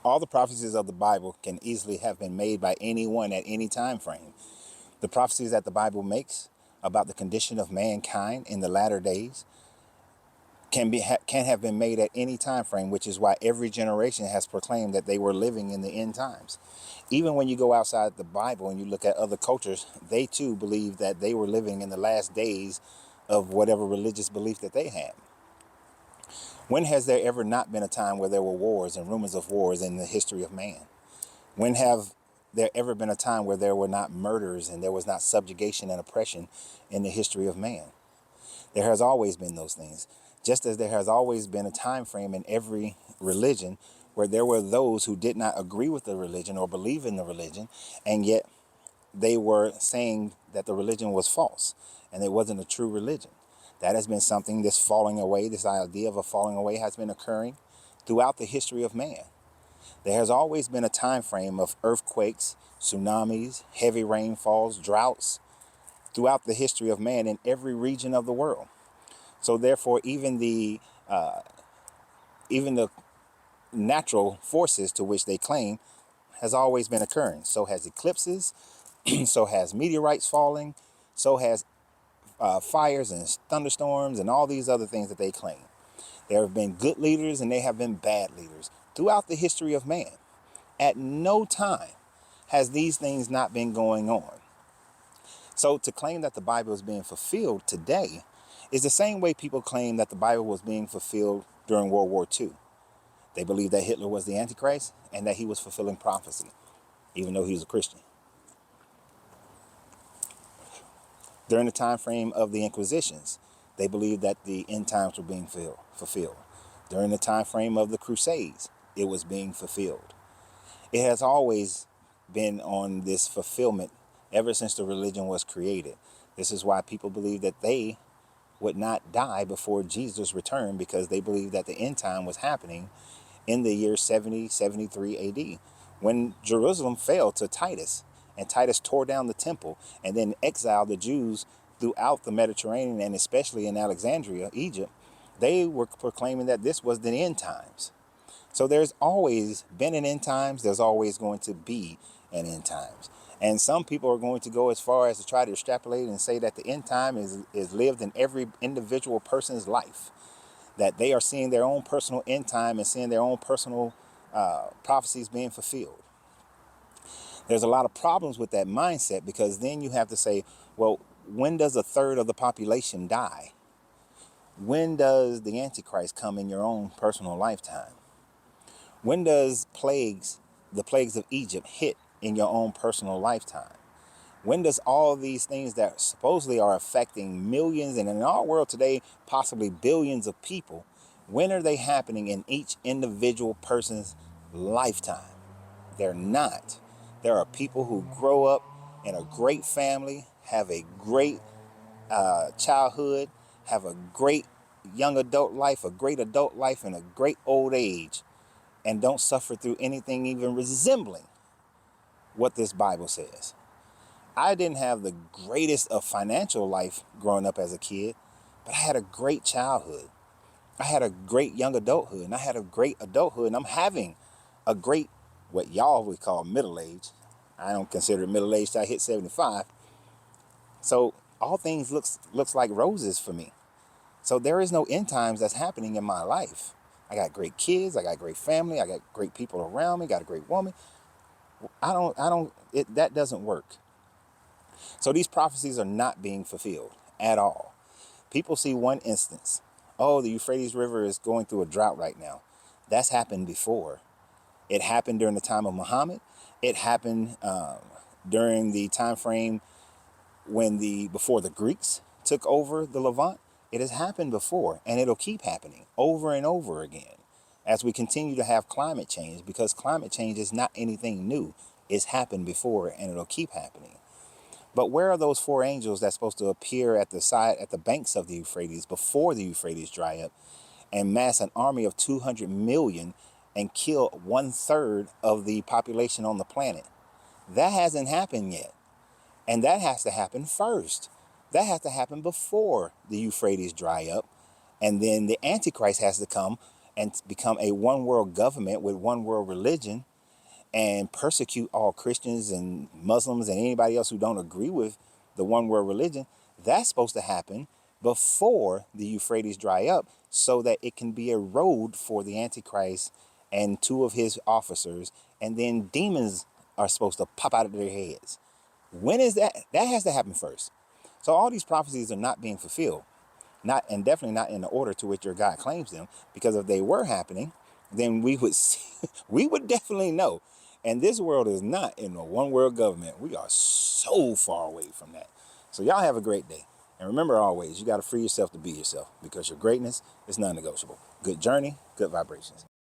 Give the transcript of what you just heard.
All the prophecies of the Bible can easily have been made by anyone at any time frame. The prophecies that the Bible makes about the condition of mankind in the latter days can have been made at any time frame, which is why every generation has proclaimed that they were living in the end times. Even when you go outside the Bible and you look at other cultures, they too believe that they were living in the last days of whatever religious belief that they had. When has there ever not been a time where there were wars and rumors of wars in the history of man? When have there ever been a time where there were not murders and there was not subjugation and oppression in the history of man? There has always been those things. Just as there has always been a time frame in every religion where there were those who did not agree with the religion or believe in the religion, and yet they were saying that the religion was false and it wasn't a true religion. That has been something, this falling away, this idea of a falling away has been occurring throughout the history of man. There has always been a time frame of earthquakes, tsunamis, heavy rainfalls, droughts throughout the history of man in every region of the world. So therefore, even the natural forces to which they claim has always been occurring. So has eclipses, so has meteorites falling, so has fires and thunderstorms and all these other things that they claim. There have been good leaders and they have been bad leaders throughout the history of man. At no time has these things not been going on. So to claim that the Bible is being fulfilled today is the same way people claim that the Bible was being fulfilled during World War II. They believed that Hitler was the Antichrist and that he was fulfilling prophecy, even though he was a Christian. During the time frame of the Inquisitions, they believed that the end times were being fulfilled. During the time frame of the Crusades, it was being fulfilled. It has always been on this fulfillment ever since the religion was created. This is why people believe that they would not die before Jesus returned, because they believed that the end time was happening in the year 70, 73 AD, when Jerusalem fell to Titus, and Titus tore down the temple and then exiled the Jews throughout the Mediterranean, and especially in Alexandria, Egypt. They were proclaiming that this was the end times. So there's always been an end times. There's always going to be an end times. And some people are going to go as far as to try to extrapolate and say that the end time is lived in every individual person's life, that they are seeing their own personal end time and seeing their own personal prophecies being fulfilled. There's a lot of problems with that mindset, because then you have to say, well, when does a third of the population die? When does the Antichrist come in your own personal lifetime? When does the plagues of Egypt hit in your own personal lifetime? When does all these things that supposedly are affecting millions, and in our world today, possibly billions of people, when are they happening in each individual person's lifetime? They're not. There are people who grow up in a great family, have a great childhood, have a great young adult life, a great adult life, and a great old age, and don't suffer through anything even resembling what this Bible says. I didn't have the greatest of financial life growing up as a kid, but I had a great childhood. I had a great young adulthood, and I had a great adulthood, and I'm having a great, what y'all would call middle age. I don't consider it middle age till I hit 75. So all things looks like roses for me. So there is no end times that's happening in my life. I got great kids, I got great family, I got great people around me, got a great woman. That doesn't work. So these prophecies are not being fulfilled at all. People see one instance. Oh, the Euphrates River is going through a drought right now. That's happened before. It happened during the time of Muhammad. It happened during the time frame before the Greeks took over the Levant. It has happened before, and it'll keep happening over and over again as we continue to have climate change, because climate change is not anything new. It's happened before, and it'll keep happening. But where are those four angels that's supposed to appear at the banks of the Euphrates before the Euphrates dry up and mass an army of 200 million and kill 1/3 of the population on the planet? That hasn't happened yet. And that has to happen first. That has to happen before the Euphrates dry up. And then the Antichrist has to come and become a one world government with one world religion and persecute all Christians and Muslims and anybody else who don't agree with the one world religion, that's supposed to happen before the Euphrates dry up so that it can be a road for the Antichrist and two of his officers, and then demons are supposed to pop out of their heads. When is that? That has to happen first. So all these prophecies are not being fulfilled, not, and definitely not in the order to which your God claims them, because if they were happening, then we would see, we would definitely know. And this world is not in a one world government. We are so far away from that. So y'all have a great day. And remember always, you got to free yourself to be yourself, because your greatness is non-negotiable. Good journey, good vibrations.